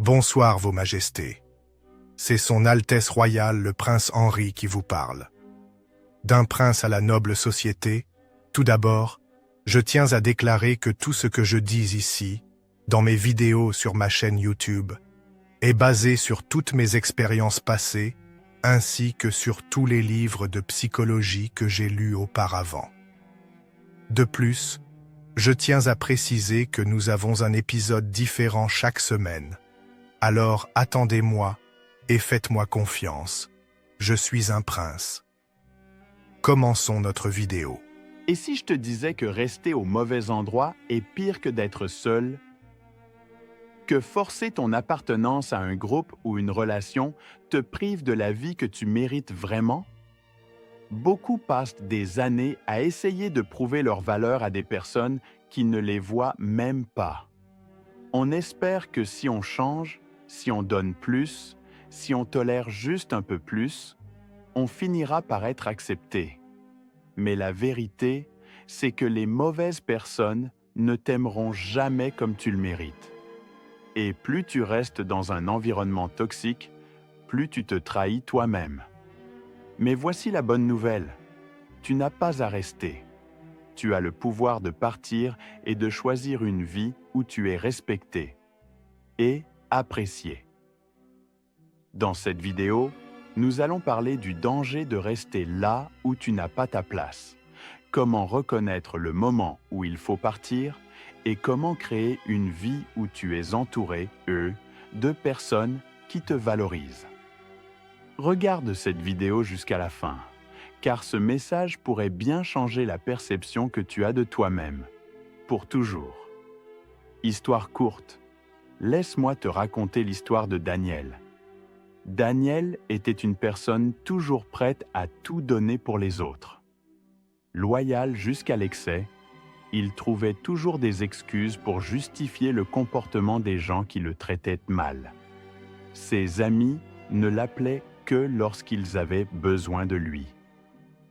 Bonsoir, Vos Majestés. C'est Son Altesse Royale le Prince Henri qui vous parle. D'un prince à la noble société, tout d'abord, je tiens à déclarer que tout ce que je dis ici, dans mes vidéos sur ma chaîne YouTube, est basé sur toutes mes expériences passées, ainsi que sur tous les livres de psychologie que j'ai lus auparavant. De plus, je tiens à préciser que nous avons un épisode différent chaque semaine. Alors attendez-moi et faites-moi confiance. Je suis un prince. Commençons notre vidéo. Et si je te disais que rester au mauvais endroit est pire que d'être seul? Que forcer ton appartenance à un groupe ou une relation te prive de la vie que tu mérites vraiment? Beaucoup passent des années à essayer de prouver leur valeur à des personnes qui ne les voient même pas. On espère que si on change, si on donne plus, si on tolère juste un peu plus, on finira par être accepté. Mais la vérité, c'est que les mauvaises personnes ne t'aimeront jamais comme tu le mérites. Et plus tu restes dans un environnement toxique, plus tu te trahis toi-même. Mais voici la bonne nouvelle. Tu n'as pas à rester. Tu as le pouvoir de partir et de choisir une vie où tu es respecté et apprécié. Dans cette vidéo, nous allons parler du danger de rester là où tu n'as pas ta place, comment reconnaître le moment où il faut partir et comment créer une vie où tu es entouré, de personnes qui te valorisent. Regarde cette vidéo jusqu'à la fin, car ce message pourrait bien changer la perception que tu as de toi-même, pour toujours. Histoire courte. Laisse-moi te raconter l'histoire de Daniel. Daniel était une personne toujours prête à tout donner pour les autres. Loyal jusqu'à l'excès, il trouvait toujours des excuses pour justifier le comportement des gens qui le traitaient mal. Ses amis ne l'appelaient que lorsqu'ils avaient besoin de lui.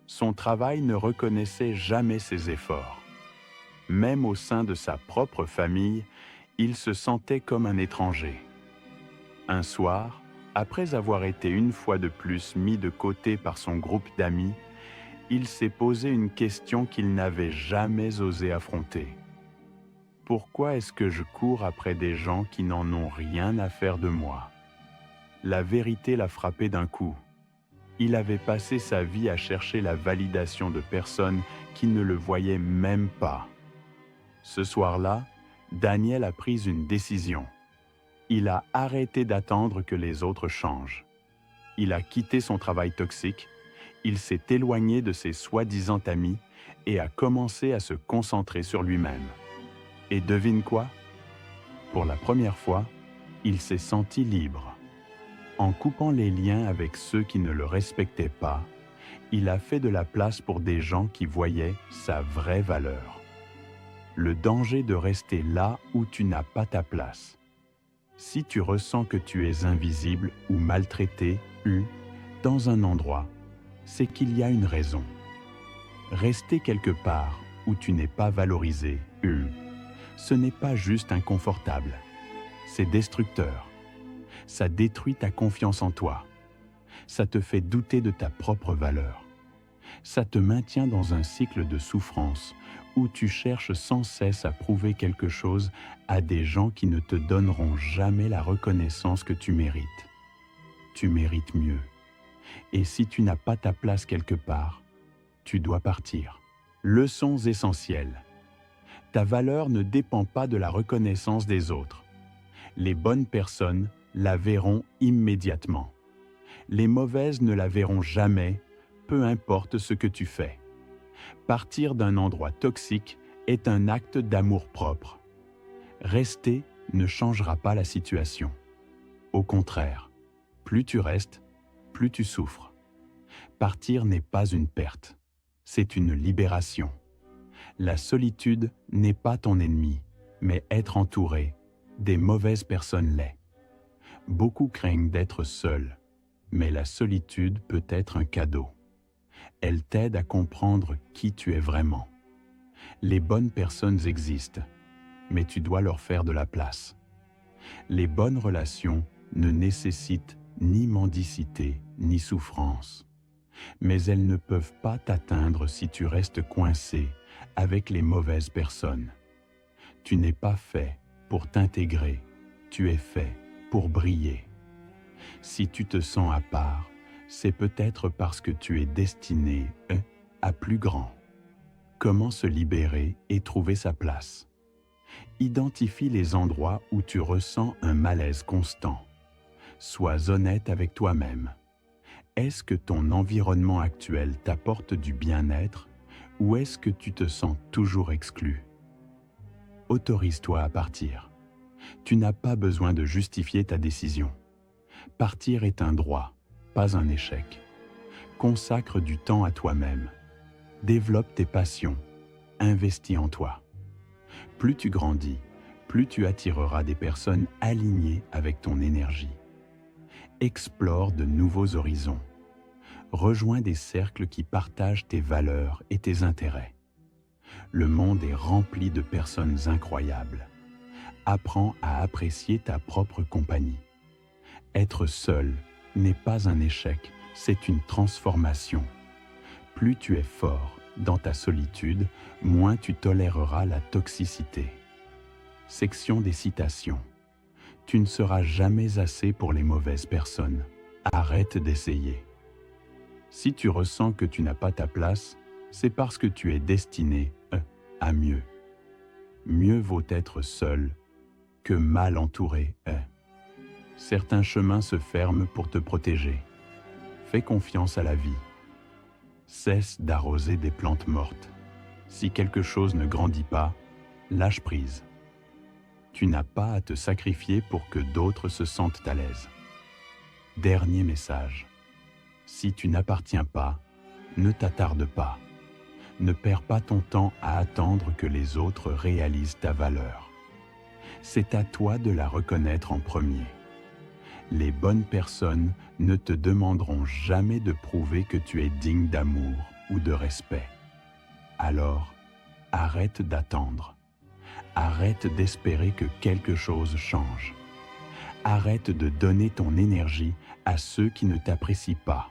Son travail ne reconnaissait jamais ses efforts. Même au sein de sa propre famille, il se sentait comme un étranger. Un soir, après avoir été une fois de plus mis de côté par son groupe d'amis, il s'est posé une question qu'il n'avait jamais osé affronter. Pourquoi est-ce que je cours après des gens qui n'en ont rien à faire de moi? La vérité l'a frappé d'un coup. Il avait passé sa vie à chercher la validation de personnes qui ne le voyaient même pas. Ce soir-là, Daniel a pris une décision. Il a arrêté d'attendre que les autres changent. Il a quitté son travail toxique, il s'est éloigné de ses soi-disant amis et a commencé à se concentrer sur lui-même. Et devine quoi? Pour la première fois, il s'est senti libre. En coupant les liens avec ceux qui ne le respectaient pas, il a fait de la place pour des gens qui voyaient sa vraie valeur. Le danger de rester là où tu n'as pas ta place. Si tu ressens que tu es invisible ou maltraité, dans un endroit, c'est qu'il y a une raison. Rester quelque part où tu n'es pas valorisé, ce n'est pas juste inconfortable, c'est destructeur. Ça détruit ta confiance en toi. Ça te fait douter de ta propre valeur. Ça te maintient dans un cycle de souffrance où tu cherches sans cesse à prouver quelque chose à des gens qui ne te donneront jamais la reconnaissance que tu mérites. Tu mérites mieux. Et si tu n'as pas ta place quelque part, tu dois partir. Leçons essentielles. Ta valeur ne dépend pas de la reconnaissance des autres. Les bonnes personnes la verront immédiatement. Les mauvaises ne la verront jamais, peu importe ce que tu fais. Partir d'un endroit toxique est un acte d'amour-propre. Rester ne changera pas la situation. Au contraire, plus tu restes, plus tu souffres. Partir n'est pas une perte, c'est une libération. La solitude n'est pas ton ennemi, mais être entouré, des mauvaises personnes l'est. Beaucoup craignent d'être seuls, mais la solitude peut être un cadeau. Elle t'aide à comprendre qui tu es vraiment. Les bonnes personnes existent, mais tu dois leur faire de la place. Les bonnes relations ne nécessitent ni mendicité ni souffrance, mais elles ne peuvent pas t'atteindre si tu restes coincé avec les mauvaises personnes. Tu n'es pas fait pour t'intégrer, tu es fait pour briller. Si tu te sens à part, c'est peut-être parce que tu es destiné à plus grand. Comment se libérer et trouver sa place? Identifie les endroits où tu ressens un malaise constant. Sois honnête avec toi-même. Est-ce que ton environnement actuel t'apporte du bien-être ou est-ce que tu te sens toujours exclu? Autorise-toi à partir. Tu n'as pas besoin de justifier ta décision. Partir est un droit, pas un échec. Consacre du temps à toi-même. Développe tes passions. Investis en toi. Plus tu grandis, plus tu attireras des personnes alignées avec ton énergie. Explore de nouveaux horizons. Rejoins des cercles qui partagent tes valeurs et tes intérêts. Le monde est rempli de personnes incroyables. Apprends à apprécier ta propre compagnie. Être seul n'est pas un échec, c'est une transformation. Plus tu es fort dans ta solitude, moins tu toléreras la toxicité. Section des citations. Tu ne seras jamais assez pour les mauvaises personnes. Arrête d'essayer. Si tu ressens que tu n'as pas ta place, c'est parce que tu es destiné à mieux. Mieux vaut être seul que mal entouré. Certains chemins se ferment pour te protéger. Fais confiance à la vie. Cesse d'arroser des plantes mortes. Si quelque chose ne grandit pas, lâche prise. Tu n'as pas à te sacrifier pour que d'autres se sentent à l'aise. Dernier message. Si tu n'appartiens pas, ne t'attarde pas. Ne perds pas ton temps à attendre que les autres réalisent ta valeur. C'est à toi de la reconnaître en premier. Les bonnes personnes ne te demanderont jamais de prouver que tu es digne d'amour ou de respect. Alors, arrête d'attendre. Arrête d'espérer que quelque chose change. Arrête de donner ton énergie à ceux qui ne t'apprécient pas.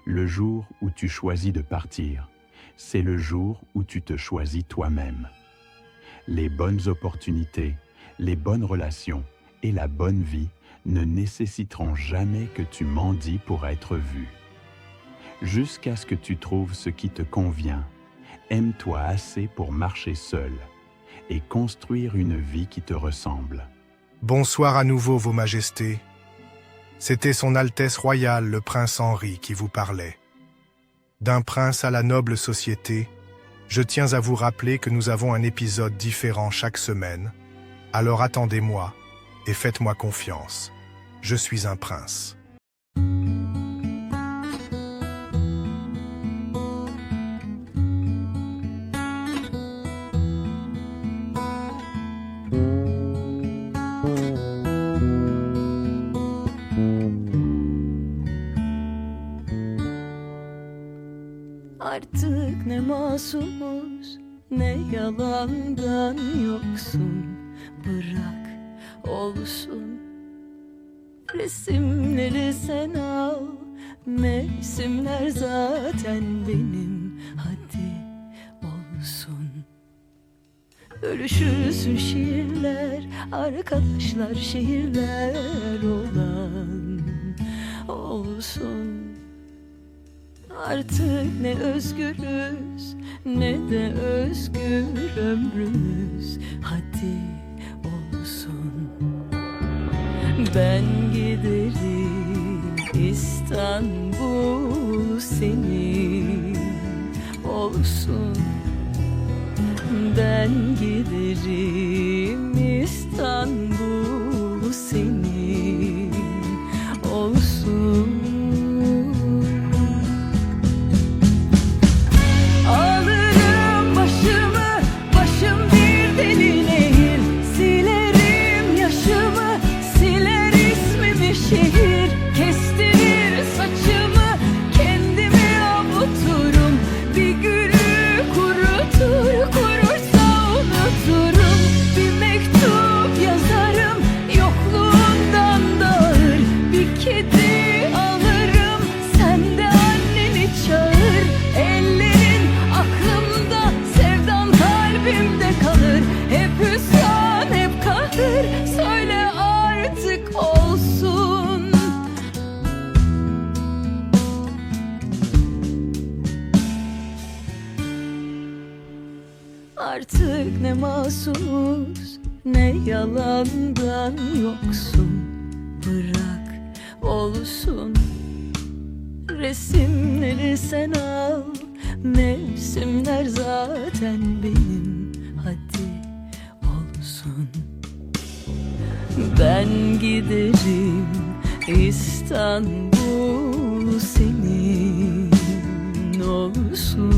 Le jour où tu choisis de partir, c'est le jour où tu te choisis toi-même. Les bonnes opportunités, les bonnes relations et la bonne vie ne nécessiteront jamais que tu mendies pour être vu. Jusqu'à ce que tu trouves ce qui te convient, aime-toi assez pour marcher seul et construire une vie qui te ressemble. Bonsoir à nouveau, Vos Majestés. C'était Son Altesse Royale, le Prince Henri, qui vous parlait. D'un prince à la noble société, je tiens à vous rappeler que nous avons un épisode différent chaque semaine. Alors attendez-moi et faites-moi confiance. Je suis un prince. Artık ne masumuz, ne yalandan yoksun. Bırak olsun. Resimleri sen al, mevsimler zaten benim. Hadi olsun. Bölüşülsün şiirler, arkadaşlar şehirler olan olsun. Artık ne özgürüz ne de özgür ömrümüz. Hadi olsun. Ben giderim İstanbul senin olsun. Ben giderim İstanbul senin olsun. Alırım başımı, başım bir deli nehir. Silerim yaşımı, siler ismimi şehir. Kestirir saçımı, kendimi avuturum. Bir gülü kurutur, kurursa unuturum. Bir mektup yazarım, Artık ne masumuz ne yalandan yoksun. Bırak olsun, resimleri sen al. Mevsimler zaten benim, hadi olsun. Ben giderim, İstanbul senin olsun.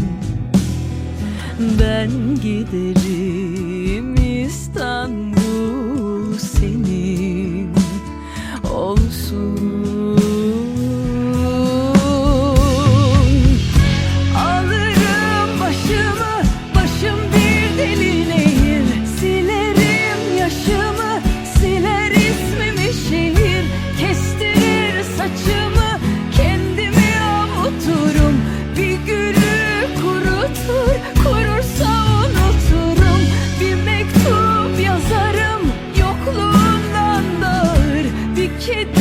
Ben giderim, İstanbul senin olsun. Alırım başımı, başım bir deli nehir. Silerim yaşımı, siler ismimi şehir. Kestirir saçımı, kendimi avuturum. Bir gülü kurutur, kurursa unuturum. Bir mektup yazarım, yokluğundan dağır. Bir kedi